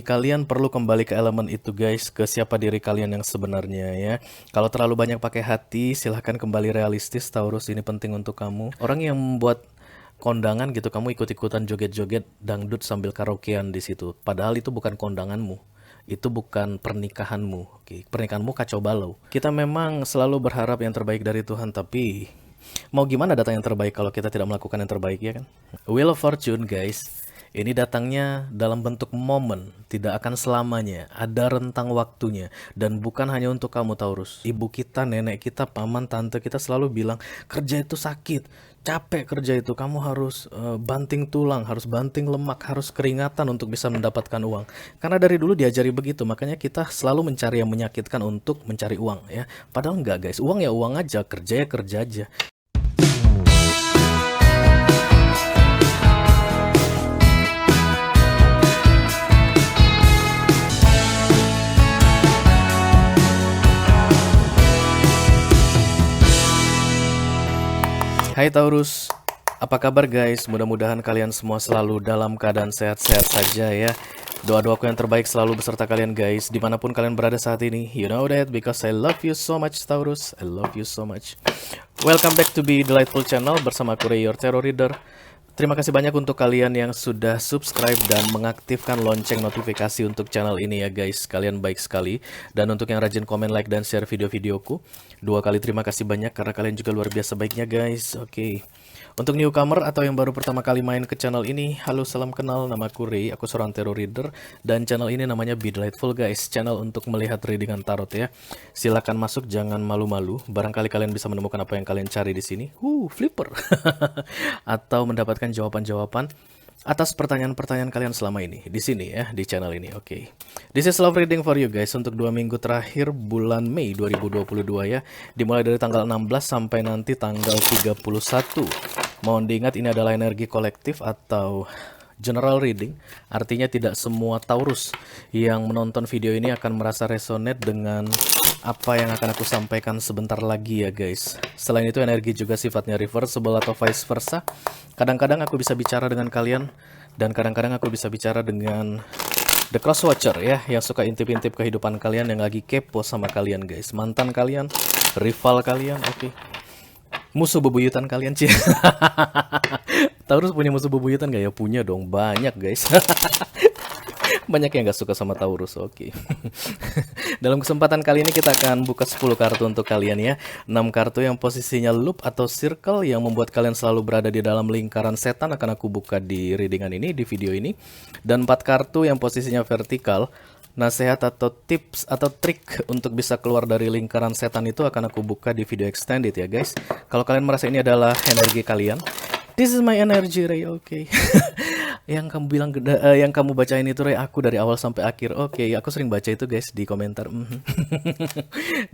kalian perlu kembali ke elemen itu guys, ke siapa diri kalian yang sebenarnya ya. Kalau terlalu banyak pakai hati, silahkan kembali realistis Taurus, ini penting untuk kamu. Orang yang membuat kondangan gitu, kamu ikut-ikutan joget-joget dangdut sambil karaokean di situ. Padahal itu bukan kondanganmu. Itu bukan pernikahanmu. Oke, pernikahanmu kacau balau. Kita memang selalu berharap yang terbaik dari Tuhan, tapi mau gimana datang yang terbaik kalau kita tidak melakukan yang terbaik ya kan? Wheel of Fortune guys. Ini datangnya dalam bentuk momen, tidak akan selamanya, ada rentang waktunya. Dan bukan hanya untuk kamu Taurus. Ibu kita, nenek kita, paman, tante kita selalu bilang, kerja itu sakit, capek kerja itu, kamu harus banting tulang, harus banting lemak, harus keringatan untuk bisa mendapatkan uang. Karena dari dulu diajari begitu, makanya kita selalu mencari yang menyakitkan untuk mencari uang ya. Padahal enggak guys, uang ya uang aja, kerja ya kerja aja. Hai Taurus, apa kabar guys? Mudah-mudahan kalian semua selalu dalam keadaan sehat-sehat saja ya. Doa-doaku yang terbaik selalu beserta kalian guys, dimanapun kalian berada saat ini. You know that because I love you so much Taurus, I love you so much. Welcome back to Be Delightful Channel bersama aku Ray, your tarot reader. Terima kasih banyak untuk kalian yang sudah subscribe dan mengaktifkan lonceng notifikasi untuk channel ini ya guys. Kalian baik sekali. Dan untuk yang rajin komen, like, dan share video-videoku, 2 kali terima kasih banyak karena kalian juga luar biasa baiknya guys. Oke. Untuk newcomer atau yang baru pertama kali main ke channel ini, halo salam kenal, nama aku Ray, aku seorang tarot reader. Dan channel ini namanya Be Delightful guys, channel untuk melihat readingan tarot ya. Silakan masuk, jangan malu-malu. Barangkali kalian bisa menemukan apa yang kalian cari di sini. Flipper. Atau mendapatkan jawaban-jawaban atas pertanyaan-pertanyaan kalian selama ini di sini ya, di channel ini. Oke. This is love reading for you guys untuk 2 minggu terakhir bulan Mei 2022 ya. Dimulai dari tanggal 16 sampai nanti tanggal 31. Mohon diingat ini adalah energi kolektif atau general reading. Artinya tidak semua Taurus yang menonton video ini akan merasa resonate dengan apa yang akan aku sampaikan sebentar lagi ya guys. Selain itu energi juga sifatnya reversible atau vice versa. Kadang-kadang aku bisa bicara dengan kalian dan kadang-kadang aku bisa bicara dengan The Cross Watcher ya, yang suka intip-intip kehidupan kalian, yang lagi kepo sama kalian guys. Mantan kalian, rival kalian, oke. Musuh bebuyutan kalian sih. Taurus punya musuh bebuyutan gak ya? Punya dong, banyak guys. Banyak yang gak suka sama Taurus, oke. Dalam kesempatan kali ini kita akan buka 10 kartu untuk kalian ya. 6 kartu yang posisinya loop atau circle yang membuat kalian selalu berada di dalam lingkaran setan akan aku buka di readingan ini, di video ini. Dan 4 kartu yang posisinya vertikal, nasihat atau tips atau trik untuk bisa keluar dari lingkaran setan itu akan aku buka di video extended ya guys. Kalau kalian merasa ini adalah energi kalian, this is my energy Ray, oke. Yang kamu bilang, yang kamu bacain itu Ray, aku dari awal sampai akhir. Oke, aku sering baca itu guys di komentar.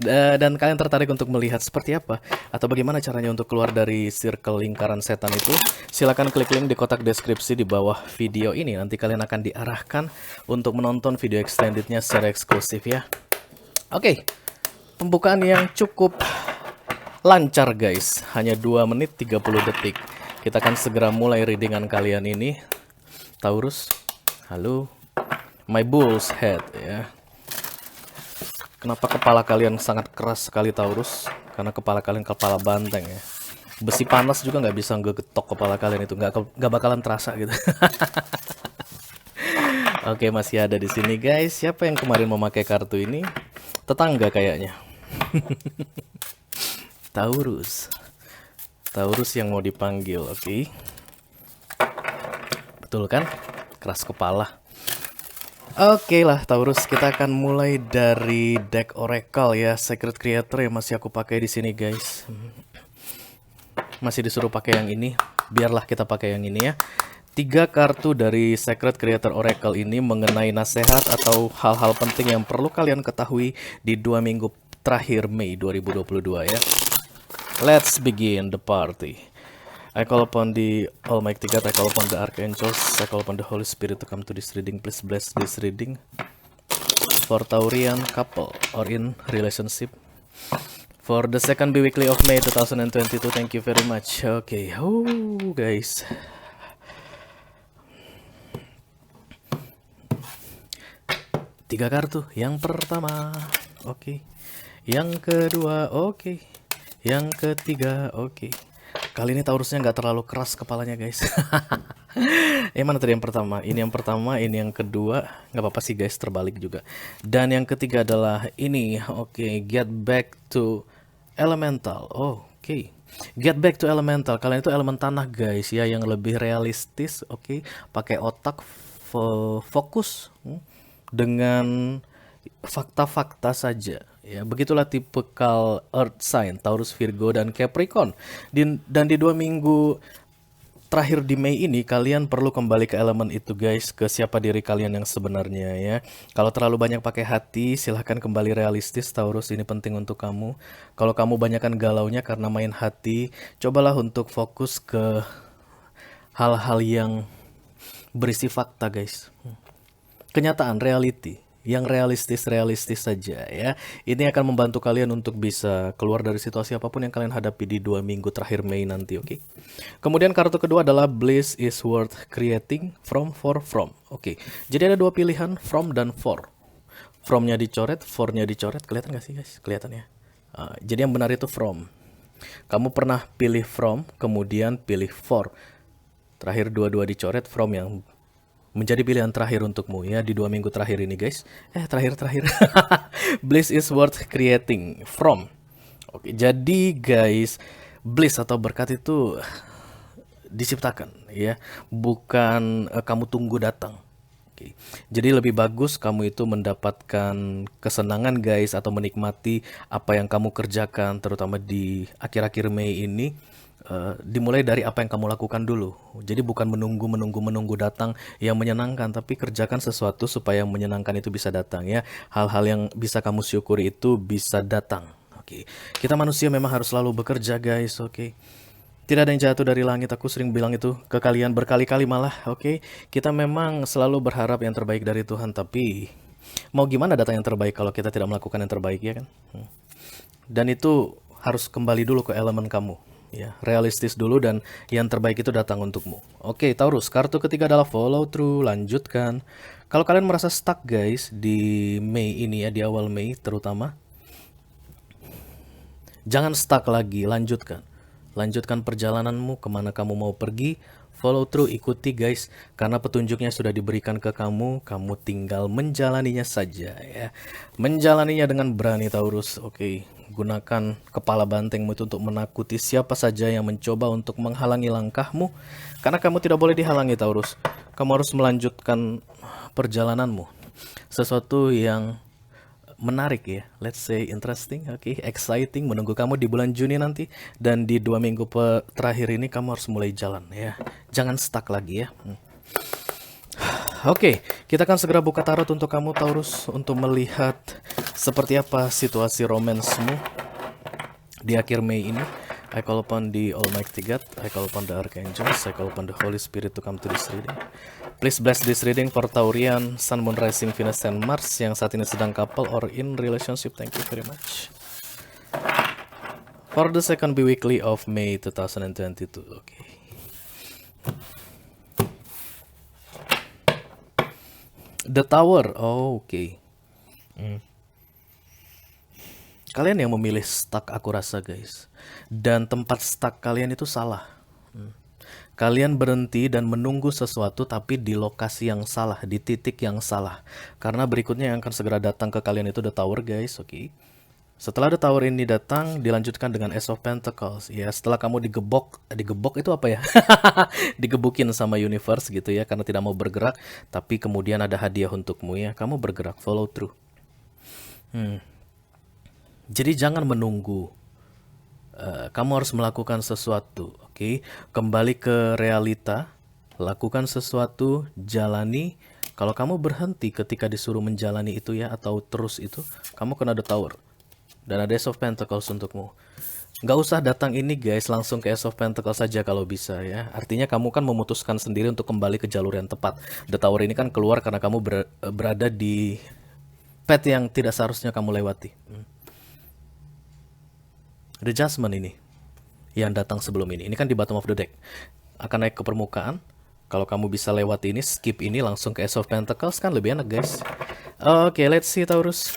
Dan kalian tertarik untuk melihat seperti apa atau bagaimana caranya untuk keluar dari circle lingkaran setan itu? Silakan klik link di kotak deskripsi di bawah video ini. Nanti kalian akan diarahkan untuk menonton video extendednya secara eksklusif ya. Oke, pembukaan yang cukup lancar guys, hanya 2 menit 30 detik. Kita akan segera mulai readingan kalian ini. Taurus, halo, my bull's head ya. Kenapa kepala kalian sangat keras sekali Taurus? Karena kepala kalian kepala banteng ya. Besi panas juga nggak bisa ngegetok kepala kalian itu, nggak bakalan terasa gitu. Oke, masih ada di sini guys. Siapa yang kemarin memakai kartu ini? Tetangga kayaknya. Taurus, Taurus yang mau dipanggil, oke. Betul kan? Keras kepala. Oke lah Taurus, kita akan mulai dari deck Oracle ya, Secret Creator yang masih aku pakai di sini guys. Masih disuruh pakai yang ini, biarlah kita pakai yang ini ya. 3 kartu dari Secret Creator Oracle ini mengenai nasihat atau hal-hal penting yang perlu kalian ketahui di 2 minggu terakhir Mei 2022 ya. Let's begin the party. I call upon the Almighty God, I call upon the Archangels, I call upon the Holy Spirit to come to this reading. Please bless this reading for Taurian couple or in relationship for the second weekly of May 2022. Thank you very much. Okay, guys. 3 kartu. Yang pertama, oke. Yang kedua, oke. Yang ketiga, oke. Kali ini Taurusnya nggak terlalu keras kepalanya guys. Mana tadi yang pertama? Ini yang pertama, ini yang kedua. Nggak apa-apa sih guys, terbalik juga. Dan yang ketiga adalah ini, oke. Get back to elemental. Oke. Get back to elemental. Kalian itu elemen tanah guys ya, yang lebih realistis, oke. Pakai otak, fokus dengan fakta-fakta saja. Ya, begitulah tipikal Earth sign Taurus, Virgo, dan Capricorn. Dan di 2 minggu terakhir di Mei ini kalian perlu kembali ke elemen itu guys, ke siapa diri kalian yang sebenarnya ya. Kalau terlalu banyak pakai hati, silahkan kembali realistis Taurus, ini penting untuk kamu. Kalau kamu banyakkan galaunya karena main hati, cobalah untuk fokus ke hal-hal yang berisi fakta guys. Kenyataan, reality. Yang realistis saja ya. Ini akan membantu kalian untuk bisa keluar dari situasi apapun yang kalian hadapi di 2 minggu terakhir Mei nanti, oke? Kemudian kartu kedua adalah Bliss is worth creating from for from. Oke. Jadi ada 2 pilihan, from dan for. From-nya dicoret, for-nya dicoret. Kelihatan gak sih guys? Kelihatan ya. Jadi yang benar itu from. Kamu pernah pilih from, kemudian pilih for. Terakhir dua-dua dicoret, from yang menjadi pilihan terakhir untukmu ya di 2 minggu terakhir ini guys. Terakhir. Bliss is worth creating from. Oke, jadi guys, bliss atau berkat itu diciptakan ya, bukan kamu tunggu datang. Oke. Jadi lebih bagus kamu itu mendapatkan kesenangan guys, atau menikmati apa yang kamu kerjakan terutama di akhir-akhir Mei ini. Dimulai dari apa yang kamu lakukan dulu. Jadi bukan menunggu datang yang menyenangkan, tapi kerjakan sesuatu supaya yang menyenangkan itu bisa datang ya. Hal-hal yang bisa kamu syukuri itu bisa datang. Oke. Kita manusia memang harus selalu bekerja guys, oke. Tidak ada yang jatuh dari langit, aku sering bilang itu ke kalian berkali-kali malah, oke. Kita memang selalu berharap yang terbaik dari Tuhan, tapi mau gimana datang yang terbaik kalau kita tidak melakukan yang terbaik ya kan? Dan itu harus kembali dulu ke elemen kamu. Ya, realistis dulu dan yang terbaik itu datang untukmu. Oke, Taurus, kartu ketiga adalah follow through, lanjutkan. Kalau kalian merasa stuck guys di Mei ini ya, di awal Mei terutama, jangan stuck lagi, lanjutkan. Lanjutkan perjalananmu kemana kamu mau pergi, follow through, ikuti guys, karena petunjuknya sudah diberikan ke kamu tinggal menjalaninya saja ya. Menjalaninya dengan berani Taurus, oke. Gunakan kepala bantengmu itu untuk menakuti siapa saja yang mencoba untuk menghalangi langkahmu, karena kamu tidak boleh dihalangi Taurus. Kamu harus melanjutkan perjalananmu. Sesuatu yang menarik ya, let's say interesting, oke, exciting menunggu kamu di bulan Juni nanti. Dan di 2 minggu terakhir ini kamu harus mulai jalan ya. Jangan stuck lagi ya. Oke, kita akan segera buka tarot untuk kamu Taurus, untuk melihat seperti apa situasi romansmu di akhir Mei ini. I call upon the Almighty God, I call upon the Archangels, I call upon the Holy Spirit to come to this reading. Please bless this reading for Taurian, Sun, Moon, Rising, Venus, and Mars yang saat ini sedang couple or in relationship. Thank you very much. For the second bi-weekly of May 2022. Okay. The Tower. Oke. Kalian yang memilih stuck aku rasa guys. Dan tempat stuck kalian itu salah. Kalian berhenti dan menunggu sesuatu tapi di lokasi yang salah, di titik yang salah. Karena berikutnya yang akan segera datang ke kalian itu The Tower guys, oke. Setelah The Tower ini datang, dilanjutkan dengan Ace of Pentacles. Ya, setelah kamu digebok itu apa ya? Digebukin sama universe gitu ya, karena tidak mau bergerak. Tapi kemudian ada hadiah untukmu ya, kamu bergerak, follow through. Jadi jangan menunggu. Kamu harus melakukan sesuatu, oke? Kembali ke realita, lakukan sesuatu, jalani. Kalau kamu berhenti ketika disuruh menjalani itu ya, atau terus itu, kamu kena The Tower. Dan ada Ace of Pentacles untukmu. Nggak usah datang ini guys, langsung ke Ace of Pentacles saja kalau bisa ya. Artinya kamu kan memutuskan sendiri untuk kembali ke jalur yang tepat. The Tower ini kan keluar karena kamu berada di path yang tidak seharusnya kamu lewati. The Judgment ini yang datang sebelum ini kan di bottom of the deck. Akan naik ke permukaan. Kalau kamu bisa lewati ini, skip ini langsung ke Ace of Pentacles kan lebih enak guys. Oke, let's see Taurus.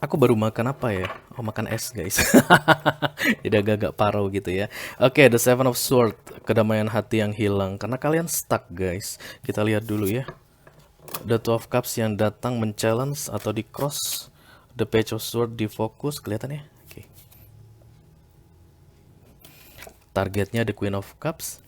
Aku baru makan apa ya? Oh, makan es guys. Jadi agak-agak parau gitu ya. Oke, The Seven of Swords, kedamaian hati yang hilang karena kalian stuck guys. Kita lihat dulu ya. The Two of Cups yang datang men-challenge atau di cross. The Page of Swords di fokus, kelihatan ya? Oke. Targetnya The Queen of Cups.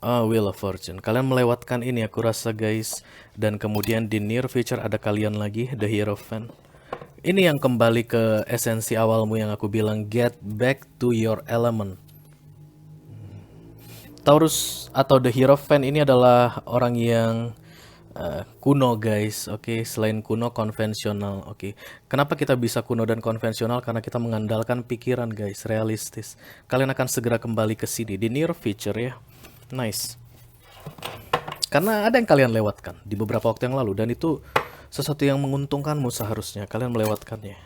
Wheel of Fortune. Kalian melewatkan ini aku rasa guys. Dan kemudian di near future ada kalian lagi, The Hierophant. Ini yang kembali ke esensi awalmu yang aku bilang, get back to your element. Taurus atau The Hierophant ini adalah orang yang kuno guys, oke. Selain kuno, konvensional, oke. Kenapa kita bisa kuno dan konvensional? Karena kita mengandalkan pikiran guys, realistis. Kalian akan segera kembali ke sini di near future ya. Nice. Karena ada yang kalian lewatkan di beberapa waktu yang lalu dan itu sesuatu yang menguntungkanmu seharusnya. Kalian melewatkannya.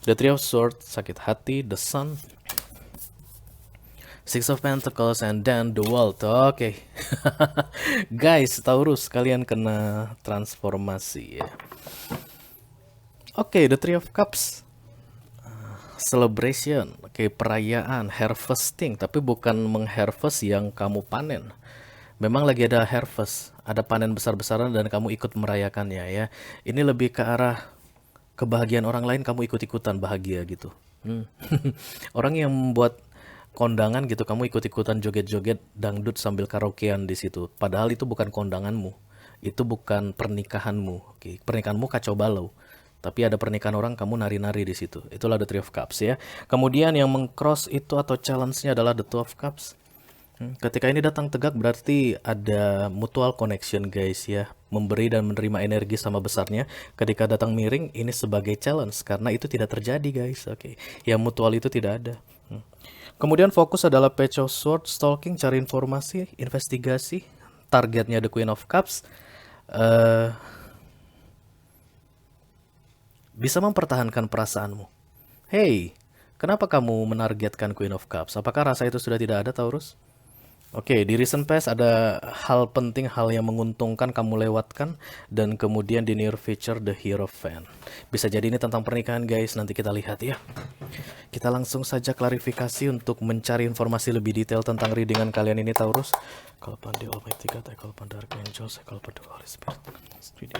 The Three of Swords, sakit hati. The Sun, Six of Pentacles, and then the World. Oke. Guys, Taurus, kalian kena transformasi ya. Oke, The Three of Cups. Celebration, oke, perayaan, harvesting, tapi bukan mengharvest yang kamu panen. Memang lagi ada harvest, ada panen besar-besaran dan kamu ikut merayakannya ya. Ini lebih ke arah kebahagiaan orang lain, kamu ikut-ikutan bahagia gitu. Orang yang membuat kondangan gitu, kamu ikut-ikutan joget-joget dangdut sambil karaokean di situ. Padahal itu bukan kondanganmu, itu bukan pernikahanmu. Oke, pernikahanmu kacau balau. Tapi ada pernikahan orang, kamu nari-nari di situ. Itulah The Three of Cups ya. Kemudian yang mengcross itu atau challenge-nya adalah The Two of Cups. Ketika ini datang tegak berarti ada mutual connection guys ya. Memberi dan menerima energi sama besarnya. Ketika datang miring, ini sebagai challenge. Karena itu tidak terjadi guys. Oke. Yang mutual itu tidak ada. Kemudian fokus adalah Page of Swords, stalking, cari informasi, investigasi. Targetnya The Queen of Cups. Bisa mempertahankan perasaanmu. Hey, kenapa kamu menargetkan Queen of Cups? Apakah rasa itu sudah tidak ada, Taurus? Oke, di recent past ada hal penting, hal yang menguntungkan kamu lewatkan. Dan kemudian di near future, The Hierophant. Bisa jadi ini tentang pernikahan guys, nanti kita lihat ya. Kita langsung saja klarifikasi untuk mencari informasi lebih detail tentang readingan kalian ini, Taurus. Kalau pandai Almighty God, I call upon the Archangels, I call upon the Holy Spirit.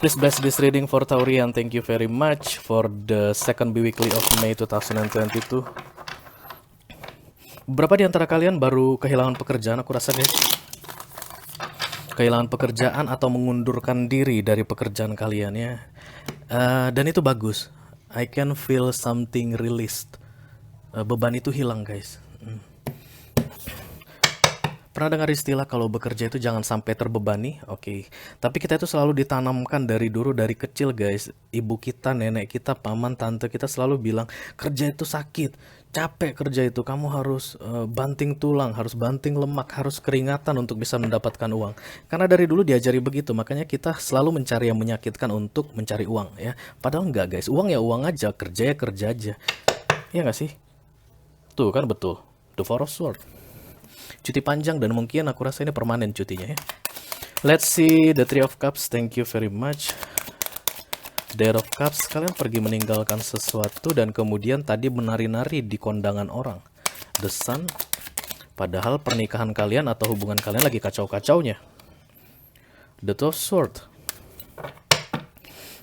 Please bless this reading for Taurian. Thank you very much for the second bi-weekly of May 2022. Berapa di antara kalian baru kehilangan pekerjaan aku rasa guys? Kehilangan pekerjaan atau mengundurkan diri dari pekerjaan kalian ya. Dan itu bagus. I can feel something released. Beban itu hilang guys. Pernah dengar istilah kalau bekerja itu jangan sampai terbebani? Oke. Tapi kita itu selalu ditanamkan dari dulu, dari kecil guys. Ibu kita, nenek kita, paman, tante kita selalu bilang, kerja itu sakit, capek kerja itu. Kamu harus banting tulang, harus banting lemak, harus keringatan untuk bisa mendapatkan uang. Karena dari dulu diajari begitu, makanya kita selalu mencari yang menyakitkan untuk mencari uang ya. Padahal enggak guys, uang ya uang aja, kerja ya kerja aja. Iya nggak sih? Tuh kan betul. The Four of Swords. Cuti panjang dan mungkin aku rasa ini permanen cutinya ya. Let's see the Three of Cups. Thank you very much. Death of Cups. Kalian pergi meninggalkan sesuatu dan kemudian tadi menari-nari di kondangan orang. The Sun. Padahal pernikahan kalian atau hubungan kalian lagi kacau-kacaunya. The Two of Swords.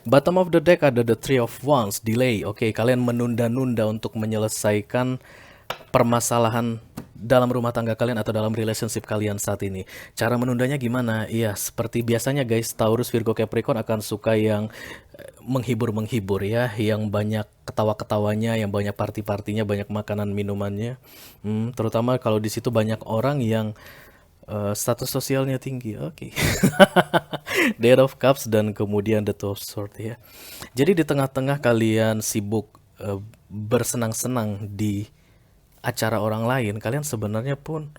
Bottom of the deck ada the Three of Wands. Delay. Oke, kalian menunda-nunda untuk menyelesaikan permasalahan dalam rumah tangga kalian atau dalam relationship kalian saat ini. Cara menundanya gimana? Iya, seperti biasanya guys, Taurus, Virgo, Capricorn akan suka yang menghibur-menghibur ya, yang banyak ketawa-ketawanya, yang banyak party-partinya, banyak makanan minumannya. Terutama kalau di situ banyak orang yang status sosialnya tinggi. Oke. Death of Cups dan kemudian the Two of Swords ya. Jadi di tengah-tengah kalian sibuk bersenang-senang di acara orang lain, kalian sebenarnya pun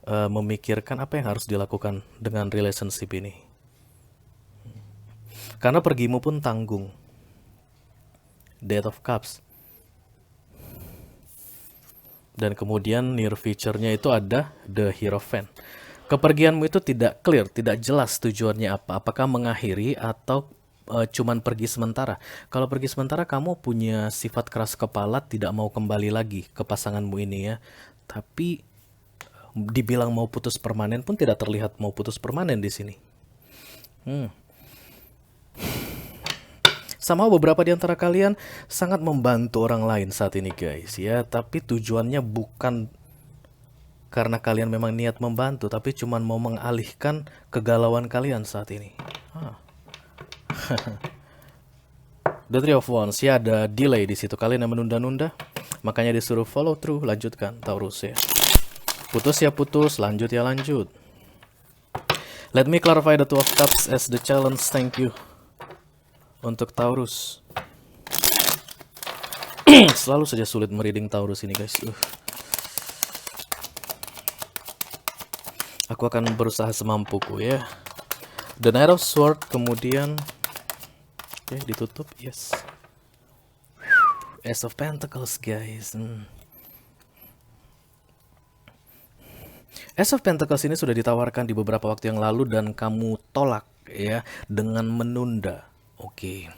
memikirkan apa yang harus dilakukan dengan relationship ini. Karena pergimu pun tanggung. Death of Cups. Dan kemudian near feature-nya itu ada the Hierophant. Kepergianmu itu tidak clear, tidak jelas tujuannya apa. Apakah mengakhiri atau cuman pergi sementara. Kalau pergi sementara, kamu punya sifat keras kepala, tidak mau kembali lagi ke pasanganmu ini ya. Tapi dibilang mau putus permanen pun tidak terlihat mau putus permanen di sini. Sama beberapa di antara kalian sangat membantu orang lain saat ini guys ya, tapi tujuannya bukan karena kalian memang niat membantu, tapi cuman mau mengalihkan kegalauan kalian saat ini. The Three of Wands ya, ada delay di situ, kalian yang menunda-nunda, makanya disuruh follow through, lanjutkan Taurus ya. Putus ya putus, lanjut ya lanjut. Let me clarify the Two of Cups as the challenge, thank you. Untuk Taurus. Selalu saja sulit mereading Taurus ini guys. Aku akan berusaha semampuku ya. The Knight of Sword, kemudian ditutup, yes. Ace of Pentacles guys. Ace of Pentacles ini sudah ditawarkan di beberapa waktu yang lalu dan kamu tolak ya dengan menunda. Oke.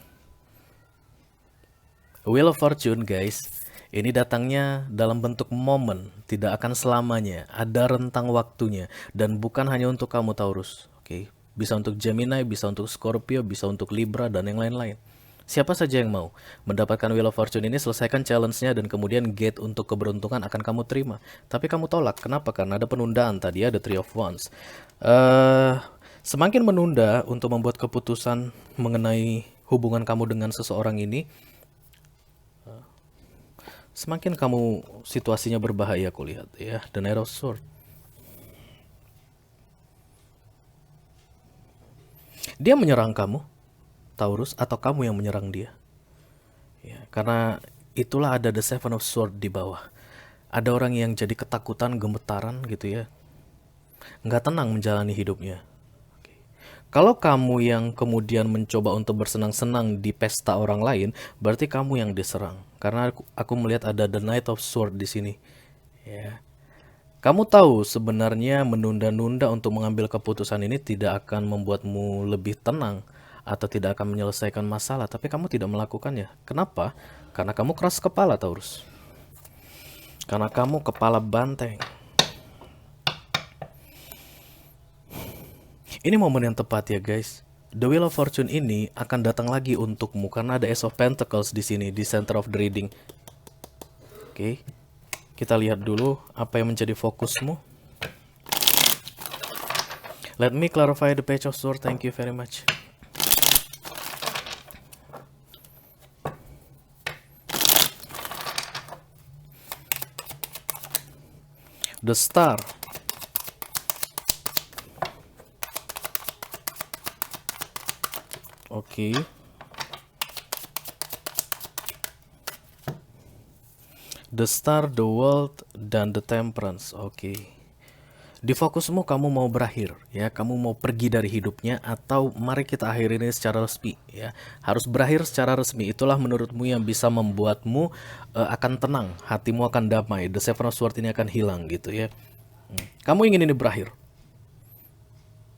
Wheel of Fortune guys, ini datangnya dalam bentuk momen, tidak akan selamanya, ada rentang waktunya, dan bukan hanya untuk kamu Taurus. Oke, bisa untuk Gemini, bisa untuk Scorpio, bisa untuk Libra dan yang lain-lain. Siapa saja yang mau mendapatkan Wheel of Fortune ini, selesaikan challenge-nya dan kemudian gate untuk keberuntungan akan kamu terima. Tapi kamu tolak, kenapa? Karena ada penundaan tadi ya, the Three of Wands. Semakin menunda untuk membuat keputusan mengenai hubungan kamu dengan seseorang ini, semakin kamu situasinya berbahaya aku lihat ya. The Knight of Sword. Dia menyerang kamu, Taurus, atau kamu yang menyerang dia? Ya, karena itulah ada the Seven of Sword di bawah. Ada orang yang jadi ketakutan, gemetaran gitu ya. Nggak tenang menjalani hidupnya. Kalau kamu yang kemudian mencoba untuk bersenang-senang di pesta orang lain, berarti kamu yang diserang. Karena aku melihat ada the Knight of Sword di sini. Ya. Kamu tahu sebenarnya menunda-nunda untuk mengambil keputusan ini tidak akan membuatmu lebih tenang atau tidak akan menyelesaikan masalah, tapi kamu tidak melakukannya. Kenapa? Karena kamu keras kepala, Taurus. Karena kamu kepala banteng. Ini momen yang tepat ya guys. The Wheel of Fortune ini akan datang lagi untukmu karena ada Ace of Pentacles di sini di center of the reading. Oke. Kita lihat dulu apa yang menjadi fokusmu. Let me clarify the Page of Swords. Thank you very much. The Star. Oke. The Star, the World, dan the Temperance. Oke. Di fokusmu kamu mau berakhir ya, kamu mau pergi dari hidupnya atau mari kita akhiri ini secara resmi ya. Harus berakhir secara resmi. Itulah menurutmu yang bisa membuatmu akan tenang, hatimu akan damai. The Seven of Swords ini akan hilang gitu ya. Kamu ingin ini berakhir.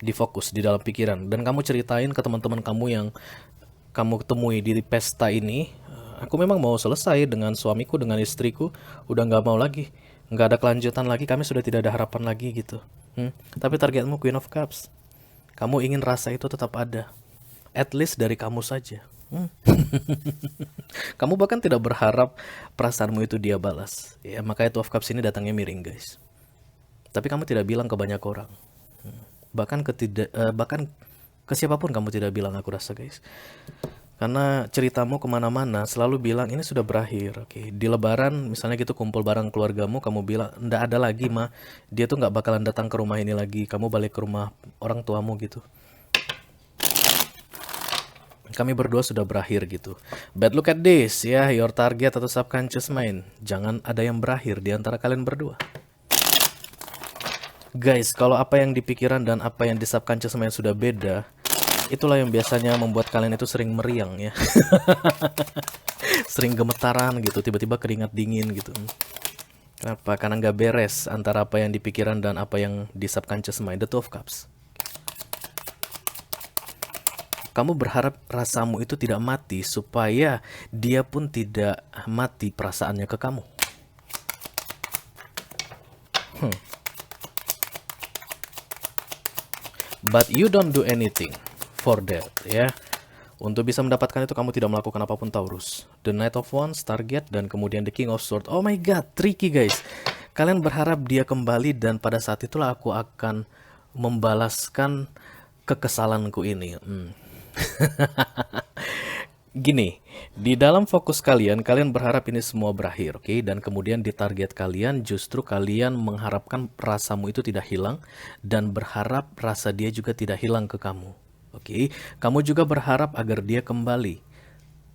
Difokus di dalam pikiran dan kamu ceritain ke teman-teman kamu yang kamu temui di pesta ini, aku memang mau selesai dengan suamiku, dengan istriku, udah nggak mau lagi, nggak ada kelanjutan lagi, kami sudah tidak ada harapan lagi gitu. Tapi targetmu Queen of Cups, kamu ingin rasa itu tetap ada, at least dari kamu saja. Kamu bahkan tidak berharap perasaanmu itu dia balas ya, makanya Two of Cups ini datangnya miring guys. Tapi kamu tidak bilang ke banyak orang. Bahkan ke siapapun kamu tidak bilang, aku rasa guys. Karena ceritamu kemana-mana selalu bilang ini sudah berakhir. Oke. Di lebaran misalnya gitu kumpul bareng keluargamu, kamu bilang ndak ada lagi mah, dia tuh nggak bakalan datang ke rumah ini lagi, kamu balik ke rumah orang tuamu gitu. Kami berdua sudah berakhir gitu. But look at this ya, your target atau subconscious mind, jangan ada yang berakhir di antara kalian berdua. Guys, kalau apa yang di pikiran dan apa yang di subconscious mind sudah beda, itulah yang biasanya membuat kalian itu sering meriang ya. Sering gemetaran gitu, tiba-tiba keringat dingin gitu. Kenapa? Karena nggak beres antara apa yang dipikiran dan apa yang di subconscious mind. The Two of Cups. Kamu berharap rasamu itu tidak mati supaya dia pun tidak mati perasaannya ke kamu. But you don't do anything for that, ya. Untuk bisa mendapatkan itu kamu tidak melakukan apapun, Taurus. The Knight of Wands, target, dan kemudian the King of Swords. Oh my god, tricky guys. Kalian berharap dia kembali dan pada saat itulah aku akan membalaskan kekesalanku ini. Gini, di dalam fokus kalian, kalian berharap ini semua berakhir, oke? Dan kemudian di target kalian, justru kalian mengharapkan rasamu itu tidak hilang dan berharap rasa dia juga tidak hilang ke kamu, oke? Kamu juga berharap agar dia kembali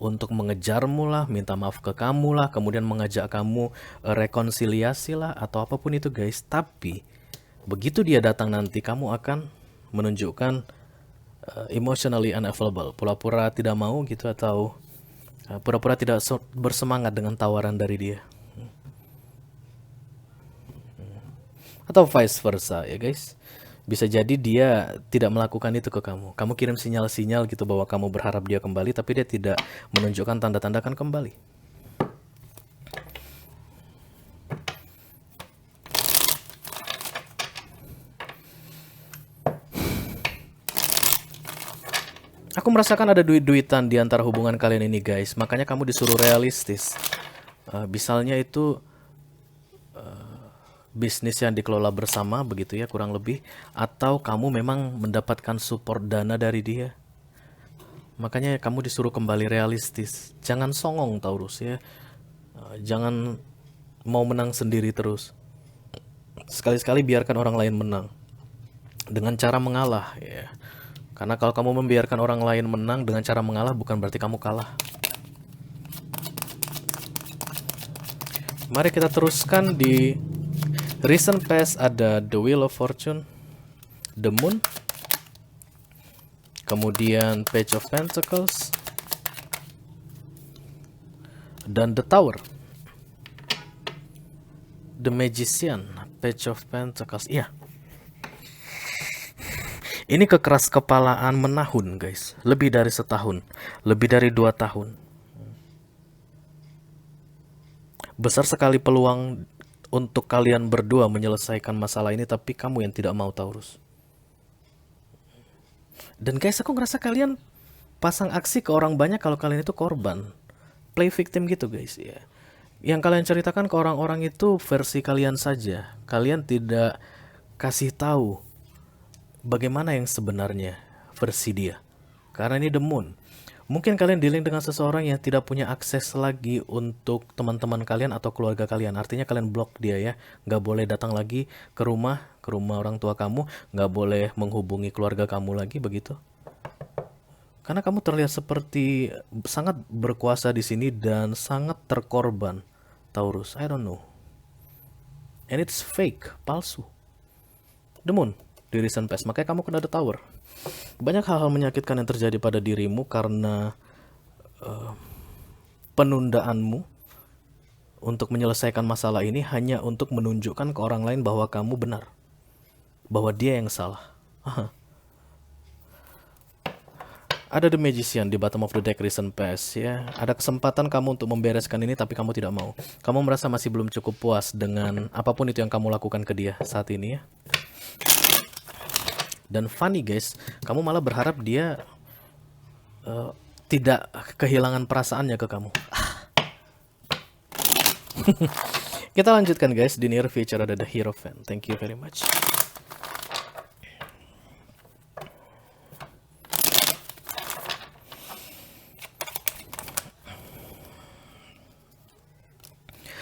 untuk mengejarmu lah, minta maaf ke kamu lah, kemudian mengajak kamu rekonsiliasi lah, atau apapun itu guys. Tapi begitu dia datang nanti, kamu akan menunjukkan emotionally unavailable, pura-pura tidak mau gitu, atau pura-pura tidak bersemangat dengan tawaran dari dia, atau vice versa ya guys. Bisa jadi dia tidak melakukan itu ke kamu. Kamu kirim sinyal-sinyal gitu bahwa kamu berharap dia kembali, tapi dia tidak menunjukkan tanda-tanda akan kembali. Aku merasakan ada duit-duitan di antara hubungan kalian ini guys. Makanya kamu disuruh realistis. Misalnya itu bisnis yang dikelola bersama begitu ya, kurang lebih. Atau kamu memang mendapatkan support dana dari dia. Makanya kamu disuruh kembali realistis. Jangan songong Taurus ya. Jangan mau menang sendiri terus. Sekali-sekali biarkan orang lain menang dengan cara mengalah ya. Karena kalau kamu membiarkan orang lain menang dengan cara mengalah, bukan berarti kamu kalah. Mari kita teruskan di recent past. Ada the Wheel of Fortune, the Moon, kemudian Page of Pentacles, dan the Tower, the Magician, Page of Pentacles. Iya, ini kekeras kepalaan menahun guys. Lebih dari setahun, lebih dari 2 tahun. Besar sekali peluang untuk kalian berdua menyelesaikan masalah ini, tapi kamu yang tidak mau Taurus. Dan guys, aku ngerasa kalian pasang aksi ke orang banyak kalau kalian itu korban. Play victim gitu guys ya. Yang kalian ceritakan ke orang-orang itu versi kalian saja. Kalian tidak kasih tahu bagaimana yang sebenarnya versi dia. Karena ini the Moon. Mungkin kalian dealing dengan seseorang yang tidak punya akses lagi untuk teman-teman kalian atau keluarga kalian. Artinya kalian blok dia ya. Nggak boleh datang lagi ke rumah orang tua kamu. Nggak boleh menghubungi keluarga kamu lagi, begitu. Karena kamu terlihat seperti sangat berkuasa di sini dan sangat terkorban, Taurus. I don't know. And it's fake, palsu. The Moon di recent past. Makanya kamu kena the Tower. Banyak hal-hal menyakitkan yang terjadi pada dirimu karena penundaanmu untuk menyelesaikan masalah ini hanya untuk menunjukkan ke orang lain bahwa kamu benar, bahwa dia yang salah. Ada the Magician di bottom of the deck recent past ya. Ada kesempatan kamu untuk membereskan ini tapi kamu tidak mau. Kamu merasa masih belum cukup puas dengan apapun itu yang kamu lakukan ke dia saat ini ya. Dan funny guys, kamu malah berharap dia tidak kehilangan perasaannya ke kamu. Kita lanjutkan guys. Di near future ada the Hierophant. Thank you very much.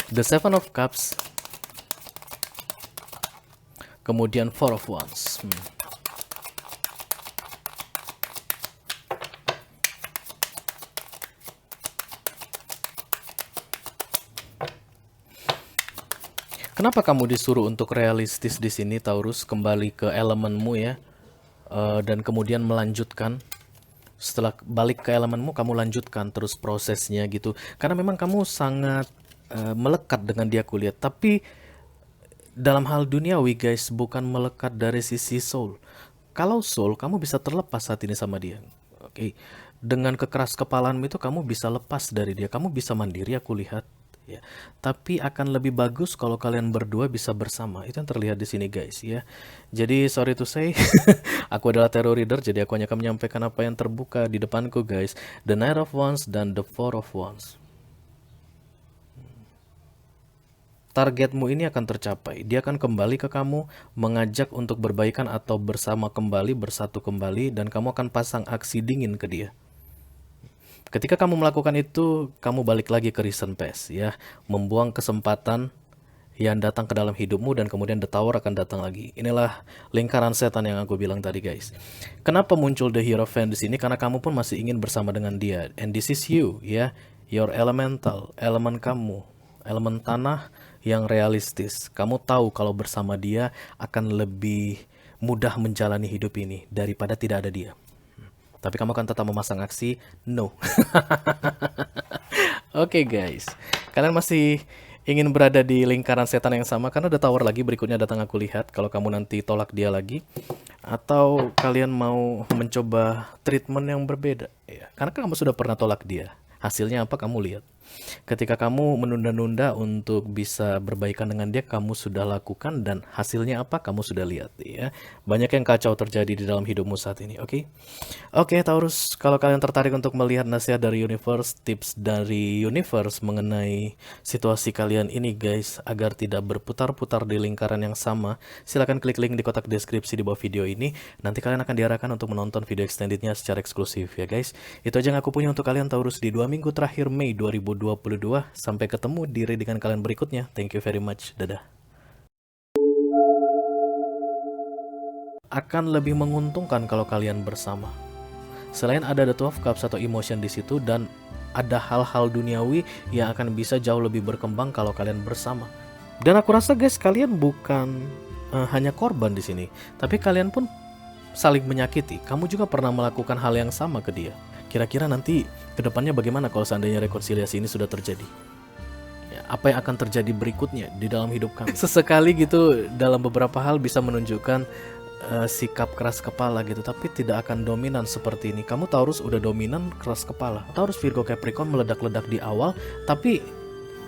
The Seven of Cups, kemudian Four of Wands. Kenapa kamu disuruh untuk realistis di sini, Taurus? Kembali ke elemenmu ya, dan kemudian melanjutkan. Setelah balik ke elemenmu, kamu lanjutkan terus prosesnya gitu. Karena memang kamu sangat melekat dengan dia kulihat, tapi dalam hal duniawi guys, bukan melekat dari sisi soul. Kalau soul, kamu bisa terlepas saat ini sama dia. Oke. Dengan kekeras kepalaan itu kamu bisa lepas dari dia. Kamu bisa mandiri aku lihat ya. Tapi akan lebih bagus kalau kalian berdua bisa bersama. Itu yang terlihat di sini guys ya. Jadi sorry to say, aku adalah tarot reader, jadi aku hanya akan menyampaikan apa yang terbuka di depanku guys. The Knight of Wands dan The Four of Wands. Targetmu ini akan tercapai. Dia akan kembali ke kamu, mengajak untuk berbaikan atau bersama kembali, bersatu kembali, dan kamu akan pasang aksi dingin ke dia. Ketika kamu melakukan itu, kamu balik lagi ke recent past ya, membuang kesempatan yang datang ke dalam hidupmu, dan kemudian the tower akan datang lagi. Inilah lingkaran setan yang aku bilang tadi guys. Kenapa muncul the Hierophant di sini? Karena kamu pun masih ingin bersama dengan dia, and this is you ya, your elemental, elemen kamu, elemen tanah yang realistis. Kamu tahu kalau bersama dia akan lebih mudah menjalani hidup ini daripada tidak ada dia. Tapi kamu akan tetap memasang aksi no. Oke guys, kalian masih ingin berada di lingkaran setan yang sama karena ada tower lagi berikutnya datang aku lihat. Kalau kamu nanti tolak dia lagi, atau kalian mau mencoba treatment yang berbeda ya, karena kamu sudah pernah tolak dia. Hasilnya apa kamu lihat. Ketika kamu menunda-nunda untuk bisa berbaikan dengan dia, kamu sudah lakukan, dan hasilnya apa kamu sudah lihat ya. Banyak yang kacau terjadi di dalam hidupmu saat ini. Oke, Taurus, kalau kalian tertarik untuk melihat nasihat dari universe, tips dari universe mengenai situasi kalian ini guys, agar tidak berputar-putar di lingkaran yang sama, silahkan klik link di kotak deskripsi di bawah video ini. Nanti kalian akan diarahkan untuk menonton video extendednya secara eksklusif ya guys. Itu aja yang aku punya untuk kalian Taurus di 2 minggu terakhir Mei 2022. Sampai ketemu di readingan kalian berikutnya. Thank you very much. Dadah. Akan lebih menguntungkan kalau kalian bersama. Selain ada the 12 cups atau emotion di situ, dan ada hal-hal duniawi yang akan bisa jauh lebih berkembang kalau kalian bersama. Dan aku rasa guys, kalian bukan hanya korban di sini, tapi kalian pun saling menyakiti. Kamu juga pernah melakukan hal yang sama ke dia. Kira-kira nanti kedepannya bagaimana kalau seandainya rekonsiliasi ini sudah terjadi? Ya, apa yang akan terjadi berikutnya di dalam hidup kamu? Sesekali gitu dalam beberapa hal bisa menunjukkan sikap keras kepala gitu, tapi tidak akan dominan seperti ini. Kamu Taurus udah dominan keras kepala. Taurus, Virgo, Capricorn meledak-ledak di awal, tapi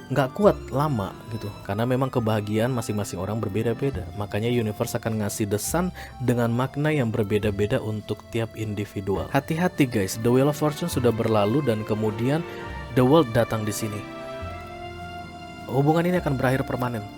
nggak kuat lama gitu, karena memang kebahagiaan masing-masing orang berbeda-beda. Makanya universe akan ngasih the sun dengan makna yang berbeda-beda untuk tiap individual. Hati-hati guys, the wheel of fortune sudah berlalu dan kemudian the world datang di sini. Hubungan ini akan berakhir permanen.